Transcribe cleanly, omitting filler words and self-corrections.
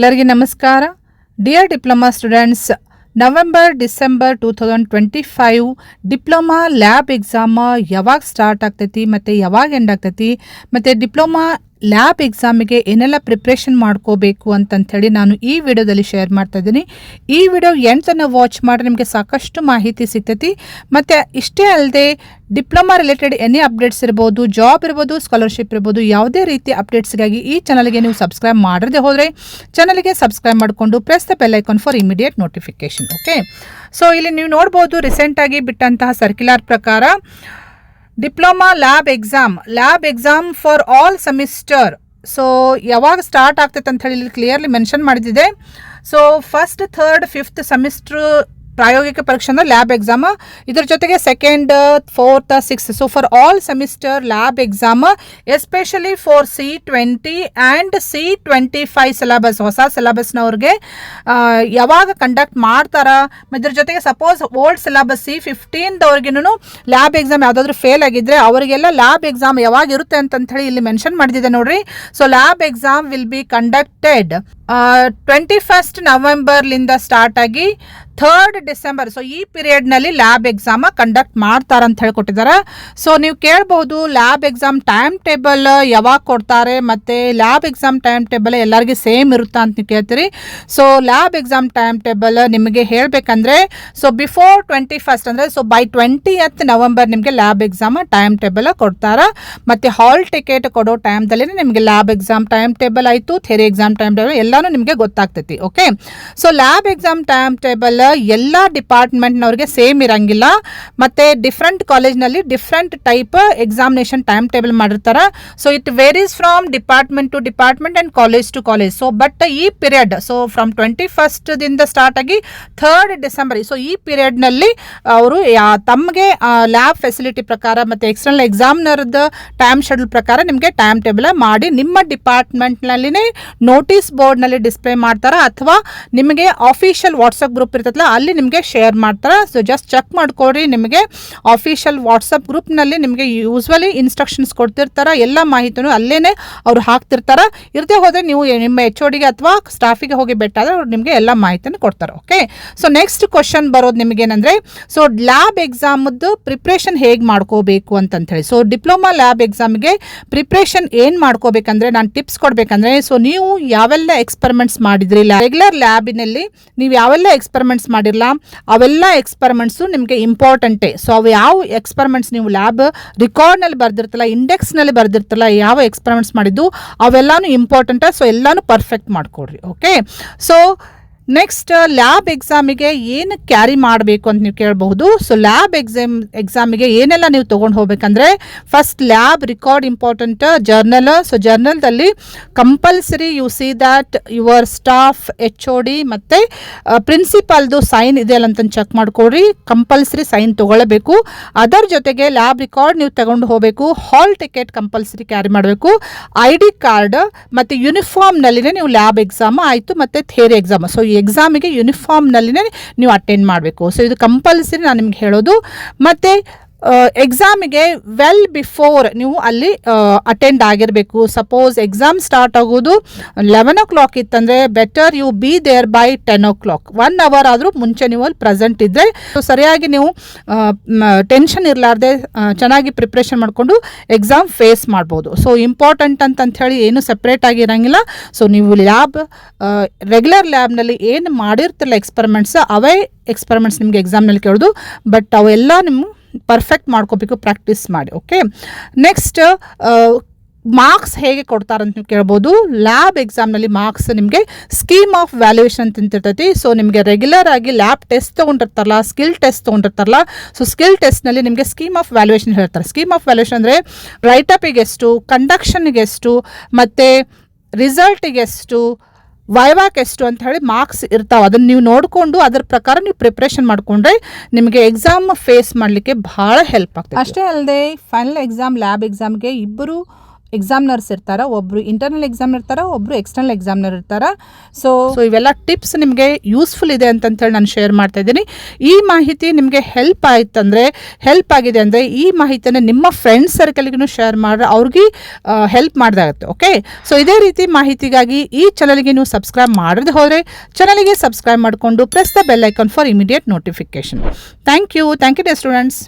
ಎಲ್ಲರಿಗೆ ನಮಸ್ಕಾರ. Dear diploma students, November December 2025 diploma lab exam ಯಾವಾಗ ಸ್ಟಾರ್ಟ್ ಆಗ್ತೈತಿ ಮತ್ತು ಯಾವಾಗ ಎಂಡ್ ಆಗ್ತೈತಿ ಮತ್ತು ಡಿಪ್ಲೊಮಾ ಲ್ಯಾಬ್ ಎಕ್ಸಾಮಿಗೆ ಏನೆಲ್ಲ ಪ್ರಿಪ್ರೇಷನ್ ಮಾಡ್ಕೋಬೇಕು ಅಂತಂಥೇಳಿ ನಾನು ಈ ವಿಡಿಯೋದಲ್ಲಿ ಶೇರ್ ಮಾಡ್ತಾ ಇದ್ದೀನಿ. ಈ ವಿಡಿಯೋ ಎಂಡ್ ತನಕ ವಾಚ್ ಮಾಡಿ ನಿಮಗೆ ಸಾಕಷ್ಟು ಮಾಹಿತಿ ಸಿಗ್ತೈತಿ. ಮತ್ತು ಇಷ್ಟೇ ಅಲ್ಲದೆ ಡಿಪ್ಲೊಮಾ ರಿಲೇಟೆಡ್ ಎನಿ ಅಪ್ಡೇಟ್ಸ್ ಇರ್ಬೋದು, ಜಾಬ್ ಇರ್ಬೋದು, ಸ್ಕಾಲರ್ಶಿಪ್ ಇರ್ಬೋದು, ಯಾವುದೇ ರೀತಿ ಅಪ್ಡೇಟ್ಸ್ಗಾಗಿ ಈ ಚಾನಲ್ಗೆ ನೀವು ಸಬ್ಸ್ಕ್ರೈಬ್ ಮಾಡದೆ ಹೋದರೆ ಚಾನಲ್ಗೆ ಸಬ್ಸ್ಕ್ರೈಬ್ ಮಾಡಿಕೊಂಡು press the bell icon for immediate notification. Okay, so ಇಲ್ಲಿ ನೀವು ನೋಡ್ಬೋದು ರೀಸೆಂಟಾಗಿ ಬಿಟ್ಟಂತಹ ಸರ್ಕ್ಯುಲರ್ ಪ್ರಕಾರ diploma lab exam for all semester. So ಯಾವಾಗ ಸ್ಟಾರ್ಟ್ ಆಗ್ತೈತೆ ಅಂತ ಹೇಳಿ ಕ್ಲಿಯರ್ಲಿ ಮೆನ್ಷನ್ ಮಾಡಿದ್ದಿದೆ. So first, third, fifth semester ಪ್ರಾಯೋಗಿಕ ಪರೀಕ್ಷೆ ಅಂದರೆ ಲ್ಯಾಬ್ ಎಕ್ಸಾಮ್. ಇದ್ರ ಜೊತೆಗೆ second, fourth, sixth. So for all semester lab exam, especially for C20 and C25 syllabus, ಹೊಸ ಸಿಲೆಬಸ್ನವ್ರಿಗೆ ಯಾವಾಗ ಕಂಡಕ್ಟ್ ಮಾಡ್ತಾರ. ಇದ್ರ ಜೊತೆಗೆ suppose old syllabus C15ದವ್ರಿಗೂ lab exam ಯಾವುದಾದ್ರೂ ಫೇಲ್ ಆಗಿದ್ರೆ ಅವರಿಗೆಲ್ಲ ಲ್ಯಾಬ್ ಎಕ್ಸಾಮ್ ಯಾವಾಗ ಇರುತ್ತೆ ಅಂತಂತ ಹೇಳಿ ಇಲ್ಲಿ ಮೆನ್ಷನ್ ಮಾಡಿದ್ದೆ ನೋಡ್ರಿ. So lab exam will be conducted 21 ನವೆಂಬರ್ಲಿಂದ ಸ್ಟಾರ್ಟ್ ಆಗಿ 3rd ಡಿಸೆಂಬರ್. ಸೊ ಈ ಪೀರಿಯಡ್ನಲ್ಲಿ ಲ್ಯಾಬ್ ಎಕ್ಸಾಮ್ ಕಂಡಕ್ಟ್ ಮಾಡ್ತಾರಂತ ಹೇಳ್ಕೊಟ್ಟಿದ್ದಾರೆ. ಸೊ ನೀವು ಕೇಳ್ಬೋದು ಲ್ಯಾಬ್ ಎಕ್ಸಾಮ್ ಟೈಮ್ ಟೇಬಲ್ ಯಾವಾಗ ಕೊಡ್ತಾರೆ ಮತ್ತು ಲ್ಯಾಬ್ ಎಕ್ಸಾಮ್ ಟೈಮ್ ಟೇಬಲ್ ಎಲ್ಲರಿಗೂ ಸೇಮ್ ಇರುತ್ತಾ ಅಂತ ನೀವು ಕೇಳ್ತೀರಿ. So lab exam time table ನಿಮಗೆ ಹೇಳಬೇಕಂದ್ರೆ ಸೊ ಬಿಫೋರ್ 21 ಅಂದರೆ ಸೊ ಬೈ 20th ನವೆಂಬರ್ ನಿಮಗೆ ಲ್ಯಾಬ್ ಎಕ್ಸಾಮ್ ಟೈಮ್ ಟೇಬಲ್ ಕೊಡ್ತಾರೆ. ಮತ್ತು ಹಾಲ್ ಟಿಕೆಟ್ ಕೊಡೋ ಟೈಮ್ದಲ್ಲಿ ನಿಮಗೆ ಲ್ಯಾಬ್ ಎಕ್ಸಾಮ್ ಟೈಮ್ ಟೇಬಲ್ ಆಯಿತು, ಥಿಯರಿ ಎಕ್ಸಾಮ್ ಟೈಮ್ ಟೇಬಲ್ ಎಲ್ಲನೂ ನಿಮಗೆ ಗೊತ್ತಾಗ್ತೈತಿ. Okay, so lab exam time table ಎಲ್ಲ ಡಿಪಾರ್ಟ್ಮೆಂಟ್ನವ್ರಿಗೆ ಸೇಮ್ ಇರಂಗಿಲ್ಲ. ಮತ್ತು ಡಿಫ್ರೆಂಟ್ ಕಾಲೇಜ್ನಲ್ಲಿ different type examination time table ಮಾಡಿರ್ತಾರೆ. So it varies from department to department and college to college. So but ಈ period so from 21st start ಆಗಿ 3rd December. So ಈ ಪೀರಿಯಡ್ನಲ್ಲಿ ಅವರು ತಮಗೆ ಲ್ಯಾಬ್ ಫೆಸಿಲಿಟಿ ಪ್ರಕಾರ ಮತ್ತು ಎಕ್ಸ್ಟರ್ನಲ್ ಎಕ್ಸಾಮ್ನರ್ದು ಟೈಮ್ ಶೆಡ್ಯೂಲ್ ಪ್ರಕಾರ ನಿಮಗೆ ಟೈಮ್ ಟೇಬಲ್ ಮಾಡಿ ನಿಮ್ಮ ಡಿಪಾರ್ಟ್ಮೆಂಟ್ನಲ್ಲಿನೇ ನೋಟಿಸ್ ಬೋರ್ಡ್ನಲ್ಲಿ ಡಿಸ್ಪ್ಲೇ ಮಾಡ್ತಾರೆ, ಅಥವಾ ನಿಮಗೆ ಆಫಿಷಿಯಲ್ ವಾಟ್ಸಪ್ ಗ್ರೂಪ್ ಇರ್ತೈತಲ್ಲ ಅಲ್ಲಿ ನಿಮಗೆ ಶೇರ್ ಮಾಡ್ತಾರೆ. ಸೊ ಜಸ್ಟ್ ಚೆಕ್ ಮಾಡ್ಕೊಡ್ರಿ. ನಿಮಗೆ ಆಫಿಷಿಯಲ್ ವಾಟ್ಸಪ್ ಗ್ರೂಪ್ನಲ್ಲಿ ನಿಮಗೆ ಯೂಸ್ವಲಿ ಇನ್ಸ್ಟ್ರಕ್ಷನ್ಸ್ ಕೊಡ್ತಿರ್ತಾರೆ, ಎಲ್ಲ ಮಾಹಿತಿನೂ ಅಲ್ಲೇ ಅವ್ರು ಹಾಕ್ತಿರ್ತಾರೆ. ಇರದೇ ಹೋದರೆ ನೀವು ನಿಮ್ಮ HODಗೆ ಅಥವಾ ಸ್ಟಾಫಿಗೆ ಹೋಗಿ ಬೆಟ್ಟಾದರೆ ಅವ್ರು ನಿಮಗೆ ಎಲ್ಲ ಮಾಹಿತಿಯನ್ನು ಕೊಡ್ತಾರೆ. ಓಕೆ, ಸೊ ನೆಕ್ಸ್ಟ್ ಕ್ವಶನ್ ಬರೋದು ನಿಮಗೇನಂದರೆ ಸೊ ಲ್ಯಾಬ್ ಎಕ್ಸಾಮದ್ದು ಪ್ರಿಪ್ರೇಷನ್ ಹೇಗೆ ಮಾಡ್ಕೋಬೇಕು ಅಂತಂಥೇಳಿ. ಸೊ ಡಿಪ್ಲೊಮಾ ಲ್ಯಾಬ್ ಎಕ್ಸಾಮ್ಗೆ ಪ್ರಿಪ್ರೇಷನ್ ಏನು ಮಾಡ್ಕೋಬೇಕಂದ್ರೆ ನಾನು ಟಿಪ್ಸ್ ಕೊಡಬೇಕಂದ್ರೆ ಸೊ ನೀವು ಯಾವೆಲ್ಲ ಎಕ್ಸ್ಪೆರಿಮೆಂಟ್ಸ್ ಮಾಡಿದ್ರಿ ರೆಗ್ಯುಲರ್ ಲ್ಯಾಬಿನಲ್ಲಿ, ನೀವು ಯಾವೆಲ್ಲ ಎಕ್ಸ್ಪೆರಿಮೆಂಟ್ಸ್ ಮಾಡಿರಲ್ಲ ಅವೆಲ್ಲ ಎಕ್ಸ್ಪೆರಿಮೆಂಟ್ಸು ನಿಮಗೆ ಇಂಪಾರ್ಟೆಂಟೇ. ಸೊ ಅವು ಯಾವ ಎಕ್ಸ್ಪೆರಿಮೆಂಟ್ಸ್ ನೀವು ಲ್ಯಾಬ್ ರಿಕಾರ್ಡ್ನಲ್ಲಿ ಬರ್ದಿರ್ತಲ್ಲ, ಇಂಡೆಕ್ಸ್ನಲ್ಲಿ ಬರ್ದಿರ್ತಲ್ಲ, ಯಾವ ಎಕ್ಸ್ಪೆರಿಮೆಂಟ್ಸ್ ಮಾಡಿದ್ದು ಅವೆಲ್ಲನೂ ಇಂಪಾರ್ಟೆಂಟ. ಸೊ ಎಲ್ಲನೂ ಪರ್ಫೆಕ್ಟ್ ಮಾಡಿಕೊಡ್ರಿ. ಓಕೆ, ಸೊ ನೆಕ್ಸ್ಟ್ ಲ್ಯಾಬ್ ಎಕ್ಸಾಮಿಗೆ ಏನು ಕ್ಯಾರಿ ಮಾಡಬೇಕು ಅಂತ ನೀವು ಕೇಳಬಹುದು. ಸೊ ಲ್ಯಾಬ್ ಎಕ್ಸಾಮಿಗೆ ಏನೆಲ್ಲ ನೀವು ತೊಗೊಂಡು ಹೋಗ್ಬೇಕಂದ್ರೆ first lab record important, journal. So ಜರ್ನಲ್ದಲ್ಲಿ compulsory you see that your staff HOD ಮತ್ತು ಪ್ರಿನ್ಸಿಪಾಲ್ದು ಸೈನ್ ಇದೆ ಅಲ್ಲ ಅಂತ ಚೆಕ್ ಮಾಡ್ಕೊಡ್ರಿ. ಕಂಪಲ್ಸರಿ ಸೈನ್ ತೊಗೊಳ್ಳಬೇಕು. ಅದರ ಜೊತೆಗೆ ಲ್ಯಾಬ್ ರಿಕಾರ್ಡ್ ನೀವು ತಗೊಂಡು ಹೋಗಬೇಕು. ಹಾಲ್ ಟಿಕೆಟ್ ಕಂಪಲ್ಸರಿ ಕ್ಯಾರಿ ಮಾಡಬೇಕು. ID ಕಾರ್ಡ್ ಮತ್ತು ಯೂನಿಫಾರ್ಮ್ನಲ್ಲಿನೇ ನೀವು ಲ್ಯಾಬ್ ಎಕ್ಸಾಮ್ ಆಯಿತು ಮತ್ತು ಥಿಯರಿ ಎಕ್ಸಾಮ್. ಸೊ ಈ ಎಕ್ಸಾಮಿಗೆ ಯೂನಿಫಾರ್ಮ್ನಲ್ಲಿನೇ ನೀವು ಅಟೆಂಡ್ ಮಾಡಬೇಕು. ಸೊ ಇದು ಕಂಪಲ್ಸರಿ ನಾನು ನಿಮ್ಗೆ ಹೇಳೋದು. ಮತ್ತು ಎಕ್ಸಾಮಿಗೆ ವೆಲ್ ಬಿಫೋರ್ ನೀವು ಅಲ್ಲಿ ಅಟೆಂಡ್ ಆಗಿರಬೇಕು. ಸಪೋಸ್ ಎಕ್ಸಾಮ್ ಸ್ಟಾರ್ಟ್ ಆಗೋದು 11 o'clock ಇತ್ತಂದರೆ better you be there by 10 o'clock. 1 hour ಆದರೂ ಮುಂಚೆ ನೀವು ಅಲ್ಲಿ ಪ್ರೆಸೆಂಟ್ ಇದ್ದರೆ ಸರಿಯಾಗಿ ನೀವು ಟೆನ್ಷನ್ ಇರಲಾರ್ದೆ ಚೆನ್ನಾಗಿ ಪ್ರಿಪ್ರೇಷನ್ ಮಾಡಿಕೊಂಡು ಎಕ್ಸಾಮ್ ಫೇಸ್ ಮಾಡ್ಬೋದು. ಸೊ ಇಂಪಾರ್ಟೆಂಟ್ ಅಂತಂಥೇಳಿ ಏನು ಸಪ್ರೇಟ್ ಆಗಿರೋಂಗಿಲ್ಲ. ಸೊ ನೀವು ಲ್ಯಾಬ್ ರೆಗ್ಯುಲರ್ ಲ್ಯಾಬ್ನಲ್ಲಿ ಏನು ಮಾಡಿರ್ತಿಲ್ಲ ಎಕ್ಸ್ಪೆರಿಮೆಂಟ್ಸ್, ಅವೇ ಎಕ್ಸ್ಪೆರಿಮೆಂಟ್ಸ್ ನಿಮಗೆ ಎಕ್ಸಾಮ್ನಲ್ಲಿ ಕೇಳೋದು. ಬಟ್ ಅವೆಲ್ಲ ನಿಮ್ಮ ಪರ್ಫೆಕ್ಟ್ ಮಾಡ್ಕೋಬೇಕು, ಪ್ರಾಕ್ಟೀಸ್ ಮಾಡಿ. ಓಕೆ, ನೆಕ್ಸ್ಟ್ ಮಾರ್ಕ್ಸ್ ಹೇಗೆ ಕೊಡ್ತಾರಂತ ನೀವು ಕೇಳ್ಬೋದು. ಲ್ಯಾಬ್ ಎಕ್ಸಾಮ್ನಲ್ಲಿ ಮಾರ್ಕ್ಸ್ ನಿಮಗೆ ಸ್ಕೀಮ್ ಆಫ್ ವ್ಯಾಲ್ಯೂಯೇಷನ್ ಅಂತಿರ್ತೈತಿ. ಸೊ ನಿಮಗೆ ರೆಗ್ಯುಲರ್ ಆಗಿ ಲ್ಯಾಬ್ ಟೆಸ್ಟ್ ತೊಗೊಂಡಿರ್ತಾರಲ್ಲ, ಸ್ಕಿಲ್ ಟೆಸ್ಟ್ ತೊಗೊಂಡಿರ್ತಾರಲ್ಲ, ಸೊ ಸ್ಕಿಲ್ ಟೆಸ್ಟ್ನಲ್ಲಿ ನಿಮಗೆ ಸ್ಕೀಮ್ ಆಫ್ ವ್ಯಾಲ್ಯೂಯೇಷನ್ ಹೇಳ್ತಾರೆ. ಸ್ಕೀಮ್ ಆಫ್ ವ್ಯಾಲ್ಯೂಯೇಷನ್ ಅಂದರೆ ರೈಟಪಿಗೆ ಎಷ್ಟು, ಕಂಡಕ್ಷನ್ಗೆ ಎಷ್ಟು, ಮತ್ತು ರಿಸಲ್ಟಿಗೆ ಎಷ್ಟು, ವೈವಾಕ್ ಎಷ್ಟು ಅಂತ ಹೇಳಿ ಮಾರ್ಕ್ಸ್ ಇರ್ತಾವೆ. ಅದನ್ನು ನೀವು ನೋಡಿಕೊಂಡು ಅದರ ಪ್ರಕಾರ ನೀವು ಪ್ರಿಪ್ರೇಷನ್ ಮಾಡಿಕೊಂಡ್ರೆ ನಿಮಗೆ ಎಕ್ಸಾಮ್ ಫೇಸ್ ಮಾಡಲಿಕ್ಕೆ ಭಾಳ ಹೆಲ್ಪ್ ಆಗ್ತದೆ. ಅಷ್ಟೇ ಅಲ್ಲದೆ ಫೈನಲ್ ಎಕ್ಸಾಮ್ ಲ್ಯಾಬ್ ಎಕ್ಸಾಮ್ಗೆ ಇಬ್ಬರು ಎಕ್ಸಾಮ್ನರ್ಸ್ ಇರ್ತಾರೆ, ಒಬ್ಬರು ಇಂಟರ್ನಲ್ ಎಕ್ಸಾಮ್ ಇರ್ತಾರೆ, ಒಬ್ಬರು ಎಕ್ಸ್ಟರ್ನಲ್ ಎಕ್ಸಾಮ್ನರ್ ಇರ್ತಾರೆ. ಸೊ ಇವೆಲ್ಲ ಟಿಪ್ಸ್ ನಿಮಗೆ ಯೂಸ್ಫುಲ್ ಇದೆ ಅಂತಂತೇಳಿ ನಾನು ಶೇರ್ ಮಾಡ್ತಾ ಇದ್ದೀನಿ. ಈ ಮಾಹಿತಿ ನಿಮಗೆ ಹೆಲ್ಪ್ ಆಗಿದೆ ಅಂದರೆ ಈ ಮಾಹಿತಿಯನ್ನು ನಿಮ್ಮ ಫ್ರೆಂಡ್ಸ್ ಸರ್ಕಲ್ಗೂ ಶೇರ್ ಮಾಡಿದ್ರೆ ಅವ್ರಿಗೆ ಹೆಲ್ಪ್ ಮಾಡ್ದಾಗುತ್ತೆ. ಓಕೆ, ಸೊ ಇದೇ ರೀತಿ ಮಾಹಿತಿಗಾಗಿ ಈ ಚಾನಲ್ಗೆ ನೀವು ಸಬ್ಸ್ಕ್ರೈಬ್ ಮಾಡದೆ ಹೋದರೆ ಚಾನಲ್ಗೆ ಸಬ್ಸ್ಕ್ರೈಬ್ ಮಾಡಿಕೊಂಡು press the bell icon for immediate notification. Thank you dear students.